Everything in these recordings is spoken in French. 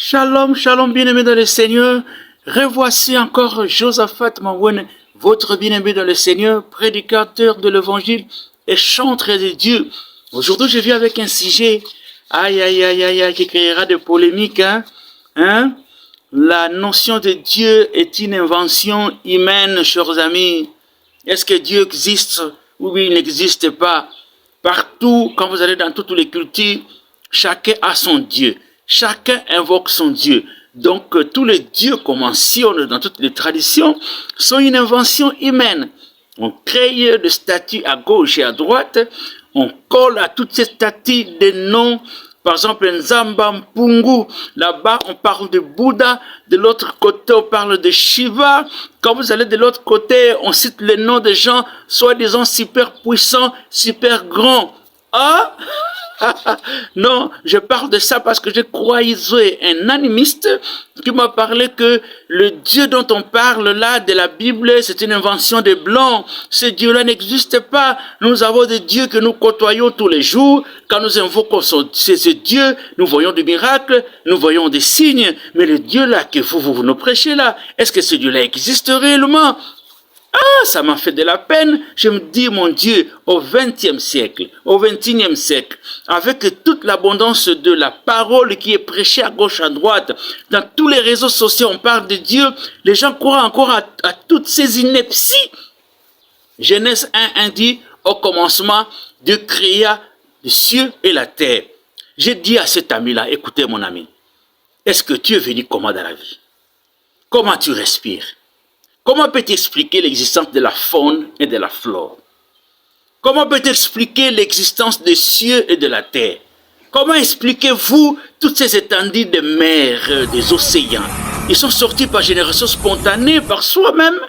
Shalom, shalom, bien-aimé dans le Seigneur. Revoici encore Josaphat Mawene, votre bien-aimé dans le Seigneur, prédicateur de l'Évangile et chanteur de Dieu. Aujourd'hui, je viens avec un sujet, qui créera des polémiques, La notion de Dieu est une invention humaine, chers amis. Est-ce que Dieu existe ou il n'existe pas? Partout, quand vous allez dans toutes les cultures, chacun a son Dieu. Chacun invoque son Dieu. Donc, tous les dieux qu'on mentionne dans toutes les traditions sont une invention humaine. On crée des statues à gauche et à droite. On colle à toutes ces statues des noms. Par exemple, Nzamba Mpungu. Là-bas, on parle de Bouddha. De l'autre côté, on parle de Shiva. Quand vous allez de l'autre côté, on cite les noms des gens, soi-disant super puissants, super grands. Ah! Non, je parle de ça parce que je croisais un animiste qui m'a parlé que le Dieu dont on parle là de la Bible, c'est une invention des Blancs. Ce Dieu-là n'existe pas. Nous avons des dieux que nous côtoyons tous les jours. Quand nous invoquons ce Dieu, nous voyons des miracles, nous voyons des signes. Mais le Dieu-là que vous nous prêchez là, est-ce que ce Dieu-là existe réellement? Ah, ça m'a fait de la peine. Je me dis, mon Dieu, au XXe siècle, au XXIe siècle, avec toute l'abondance de la parole qui est prêchée à gauche, à droite, dans tous les réseaux sociaux, on parle de Dieu, les gens croient encore à toutes ces inepties. Genèse 1 dit, au commencement, Dieu créa les cieux et la terre. J'ai dit à cet ami-là, écoutez mon ami, est-ce que tu es venu comment dans la vie? Comment tu respires? Comment peut-tu expliquer l'existence de la faune et de la flore? Comment peut-tu expliquer l'existence des cieux et de la terre? Comment expliquez-vous toutes ces étendues de mers, des océans? Ils sont sortis par génération spontanée, par soi-même.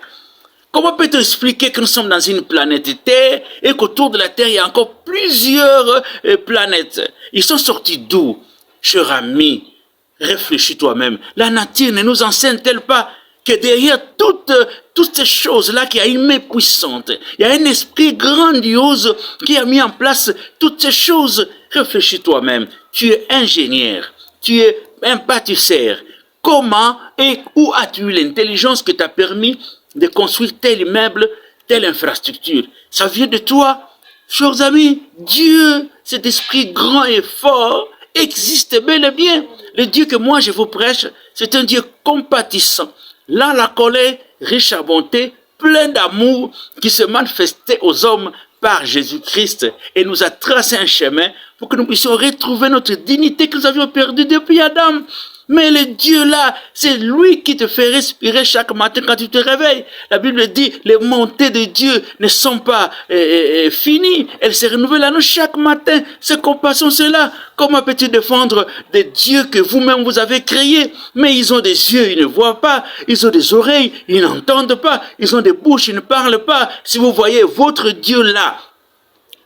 Comment peut-on expliquer que nous sommes dans une planète Terre et qu'autour de la Terre, il y a encore plusieurs planètes? Ils sont sortis d'où? Cher ami, réfléchis toi-même. La nature ne nous enseigne-t-elle pas que derrière toutes ces choses-là, qu'il y a une main puissante, il y a un esprit grandiose qui a mis en place toutes ces choses. Réfléchis toi-même. Tu es ingénieur, tu es un bâtisseur. Comment et où as-tu eu l'intelligence qui t'a permis de construire tel immeuble, telle infrastructure? Ça vient de toi. Chers amis, Dieu, cet esprit grand et fort, existe bel et bien. Le Dieu que moi je vous prêche, c'est un Dieu compatissant. Là, la colère, riche à bonté, plein d'amour, qui se manifestait aux hommes par Jésus-Christ et nous a tracé un chemin pour que nous puissions retrouver notre dignité que nous avions perdue depuis Adam. Mais le Dieu-là, c'est lui qui te fait respirer chaque matin quand tu te réveilles. La Bible dit, les montées de Dieu ne sont pas finies. Elles se renouvellent à nous chaque matin. Ces compassions, c'est là. Comment peux-tu défendre des dieux que vous-même vous avez créés? Mais ils ont des yeux, ils ne voient pas. Ils ont des oreilles, ils n'entendent pas. Ils ont des bouches, ils ne parlent pas. Si vous voyez votre Dieu-là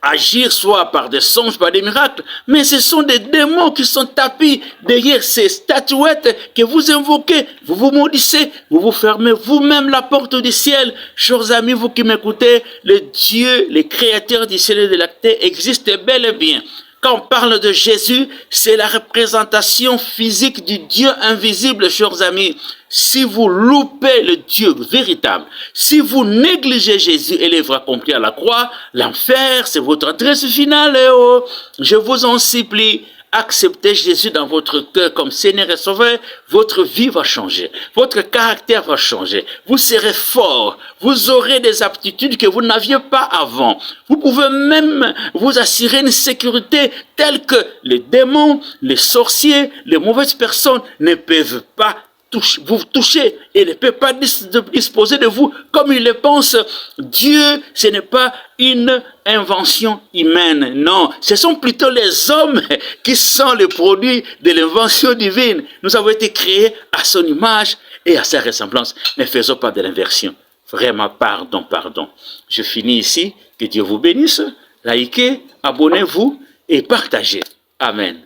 agir soit par des songes, par des miracles, mais ce sont des démons qui sont tapis derrière ces statuettes que vous invoquez, vous vous maudissez, vous vous fermez vous-même la porte du ciel. Chers amis, vous qui m'écoutez, le Dieu, le créateur du ciel et de la terre existe bel et bien. Quand on parle de Jésus, c'est la représentation physique du Dieu invisible, chers amis. Si vous loupez le Dieu véritable, si vous négligez Jésus et l'œuvre accomplie à la croix, l'enfer, c'est votre adresse finale. Je vous en supplie, acceptez Jésus dans votre cœur comme Seigneur et Sauveur, votre vie va changer, votre caractère va changer, vous serez fort, vous aurez des aptitudes que vous n'aviez pas avant. Vous pouvez même vous assurer une sécurité telle que les démons, les sorciers, les mauvaises personnes ne peuvent pas vous toucher et ne peut pas disposer de vous comme il le pense. Dieu, ce n'est pas une invention humaine, non, ce sont plutôt les hommes qui sont les produits de l'invention divine. Nous avons été créés à son image et à sa ressemblance. Ne faisons pas de l'inversion. Vraiment, pardon. Je finis ici. Que Dieu vous bénisse. Likez, abonnez-vous et partagez. Amen.